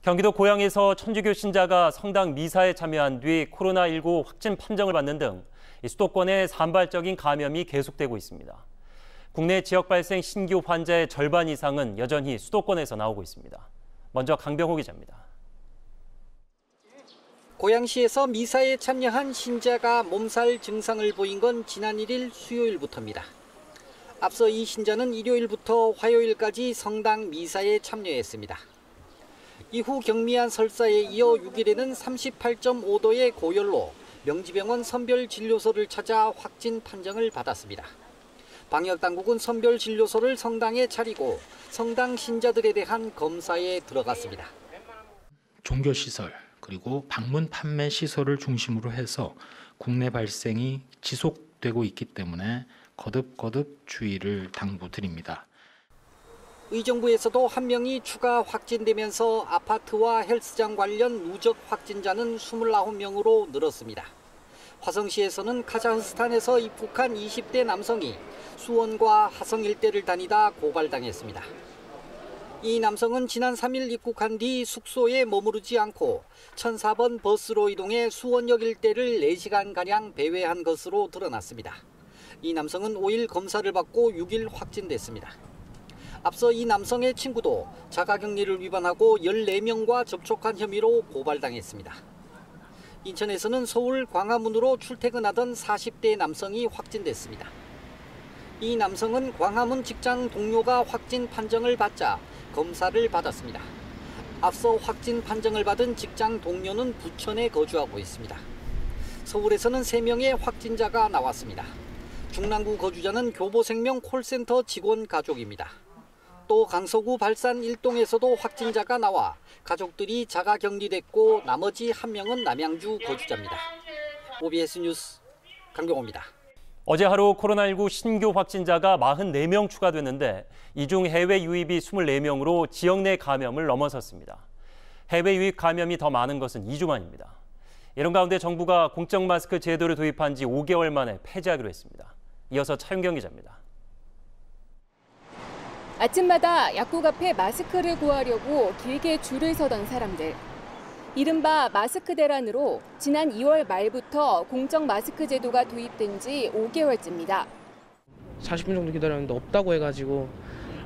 경기도 고양에서 천주교 신자가 성당 미사에 참여한 뒤 코로나19 확진 판정을 받는 등 수도권의 산발적인 감염이 계속되고 있습니다. 국내 지역 발생 신규 환자의 절반 이상은 여전히 수도권에서 나오고 있습니다. 먼저 강병호 기자입니다. 고양시에서 미사에 참여한 신자가 몸살 증상을 보인 건 지난 1일 수요일부터입니다. 앞서 이 신자는 일요일부터 화요일까지 성당 미사에 참여했습니다. 이후 경미한 설사에 이어 6일에는 38.5도의 고열로 명지병원 선별진료소를 찾아 확진 판정을 받았습니다. 방역당국은 선별진료소를 성당에 차리고 성당 신자들에 대한 검사에 들어갔습니다. 종교시설 그리고 방문 판매 시설을 중심으로 해서 국내 발생이 지속되고 있기 때문에 거듭 주의를 당부드립니다. 의정부에서도 한 명이 추가 확진되면서 아파트와 헬스장 관련 누적 확진자는 29명으로 늘었습니다. 화성시에서는 카자흐스탄에서 입국한 20대 남성이 수원과 하성 일대를 다니다 고발당했습니다. 이 남성은 지난 3일 입국한 뒤 숙소에 머무르지 않고 1004번 버스로 이동해 수원역 일대를 4시간가량 배회한 것으로 드러났습니다. 이 남성은 5일 검사를 받고 6일 확진됐습니다. 앞서 이 남성의 친구도 자가격리를 위반하고 14명과 접촉한 혐의로 고발당했습니다. 인천에서는 서울 광화문으로 출퇴근하던 40대 남성이 확진됐습니다. 이 남성은 광화문 직장 동료가 확진 판정을 받자 검사를 받았습니다. 앞서 확진 판정을 받은 직장 동료는 부천에 거주하고 있습니다. 서울에서는 3명의 확진자가 나왔습니다. 중랑구 거주자는 교보생명 콜센터 직원 가족입니다. 또 강서구 발산 일동에서도 확진자가 나와 가족들이 자가 격리됐고 나머지 1명은 남양주 거주자입니다. OBS 뉴스 강병호입니다. 어제 하루 코로나19 신규 확진자가 44명 추가됐는데 이 중 해외 유입이 24명으로 지역 내 감염을 넘어섰습니다. 해외 유입 감염이 더 많은 것은 2주 만입니다. 이런 가운데 정부가 공적 마스크 제도를 도입한 지 5개월 만에 폐지하기로 했습니다. 이어서 차윤경 기자입니다. 아침마다 약국 앞에 마스크를 구하려고 길게 줄을 서던 사람들. 이른바 마스크 대란으로 지난 2월 말부터 공적 마스크 제도가 도입된 지 5개월째입니다. 40분 정도 기다렸는데 없다고 해가지고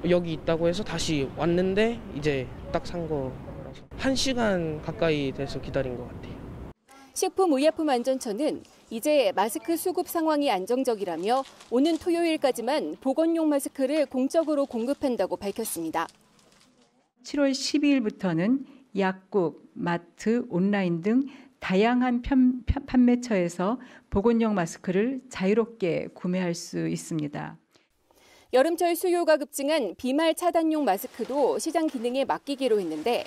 여기 있다고 해서 다시 왔는데 이제 딱 산 거라서 1시간 가까이 돼서 기다린 것 같아요. 식품의약품안전처는 이제 마스크 수급 상황이 안정적이라며 오는 토요일까지만 보건용 마스크를 공적으로 공급한다고 밝혔습니다. 7월 12일부터는 약국, 마트, 온라인 등 다양한 판매처에서 보건용 마스크를 자유롭게 구매할 수 있습니다. 여름철 수요가 급증한 비말 차단용 마스크도 시장 기능에 맡기기로 했는데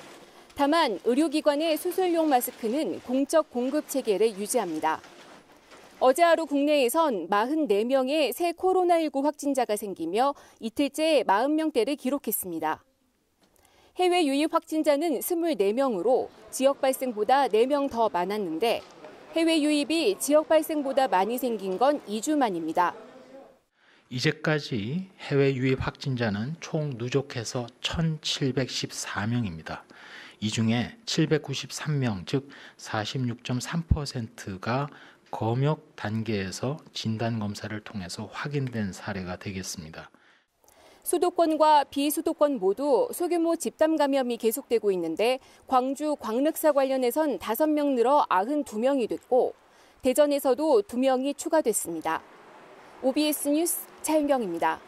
다만 의료기관의 수술용 마스크는 공적 공급 체계를 유지합니다. 어제 하루 국내에선 44명의 새 코로나19 확진자가 생기며 이틀째 40명대를 기록했습니다. 해외 유입 확진자는 24명으로 지역 발생보다 4명 더 많았는데 해외 유입이 지역 발생보다 많이 생긴 건 2주 만입니다. 이제까지 해외 유입 확진자는 총 누적해서 1,714명입니다. 이 중에 793명, 즉 46.3%가 검역 단계에서 진단검사를 통해서 확인된 사례가 되겠습니다. 수도권과 비수도권 모두 소규모 집단 감염이 계속되고 있는데 광주 광륵사 관련해선 5명 늘어 92명이 됐고 대전에서도 2명이 추가됐습니다. OBS 뉴스 차윤경입니다.